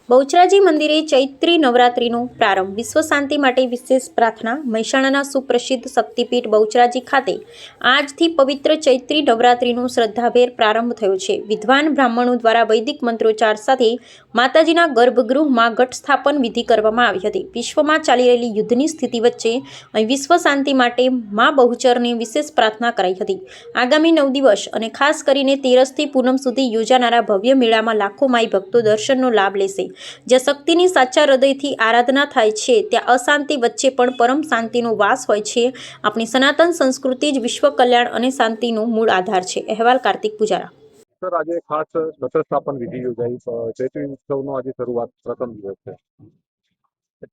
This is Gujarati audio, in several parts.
બહુચરાજી મંદિરે ચૈત્રી નવરાત્રિનો પ્રારંભ. વિશ્વ શાંતિ માટે વિશેષ પ્રાર્થના. મહેસાણાના સુપ્રસિદ્ધ શક્તિપીઠ બહુચરાજી ખાતે આજથી પવિત્ર ચૈત્રી નવરાત્રિનો શ્રદ્ધાભેર પ્રારંભ થયો છે. વિદ્વાન બ્રાહ્મણો દ્વારા વૈદિક મંત્રોચ્ચાર સાથે માતાજીના ગર્ભગૃહમાં ઘટ સ્થાપન વિધિ કરવામાં આવી હતી. વિશ્વમાં ચાલી રહેલી યુદ્ધની સ્થિતિ વચ્ચે અહીં વિશ્વ શાંતિ માટે મા બહુચરની વિશેષ પ્રાર્થના કરાઈ હતી. આગામી 9 દિવસ અને ખાસ કરીને 13 થી પૂનમ સુધી યોજાનારા ભવ્ય મેળામાં લાખો માઈ ભક્તો દર્શનનો લાભ લેશે. જ્યાં શક્તિની સાચા હૃદયથી આરાધના થાય છે, ત્યાં અશાંતિ વચ્ચે પણ પરમ શાંતિનો વાસ હોય છે. આપણી સનાતન સંસ્કૃતિ જ વિશ્વ કલ્યાણ અને શાંતિનો મૂળ આધાર છે. અહેવાલ કાર્તિક પૂજારા. સર, આજે ખાસ ઘટસ્થાપન વિધિ યોજાઈ. ચૈત્રી ઉત્સવનો આજે શરૂઆત પ્રથમ દિવસ છે.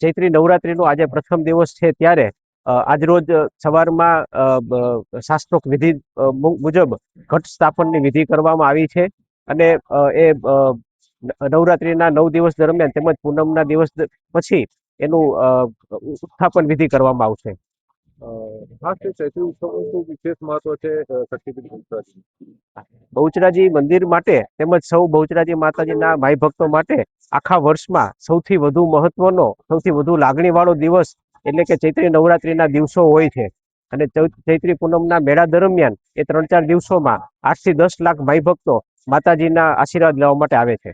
ચૈત્રી નવરાત્રીનો આજે પ્રથમ દિવસ છે, ત્યારે આજરોજ સવારમાં શાસ્ત્રોક્ત વિધિ મુજબ ઘટ સ્થાપનની વિધિ કરવામાં આવી છે. અને એ નવરાત્રીના 9 દિવસ દરમિયાન તેમજ પૂનમના દિવસ પછી એનું ઉત્થાપન વિધિ કરવામાં આવશે. ખાસ ચૈત્રી ઉત્સવનું શું વિશેષ મહત્વ છે શક્તિપીઠ બહુચરાજી? બહુચરાજી મંદિર માટે તેમજ સૌ બહુચરાજી માતાજીના માઈ ભક્તો માટે આખા વર્ષમાં સૌથી વધુ મહત્વનો, સૌથી વધુ લાગણીવાળો દિવસ એટલે કે ચૈત્રી નવરાત્રીના દિવસો હોય છે. અને ચૈત્રી પૂનમના મેળા દરમિયાન એ 3-4 દિવસોમાં 8 થી 10 લાખ માઈ ભક્તો માતાજીના આશીર્વાદ લેવા માટે આવે છે.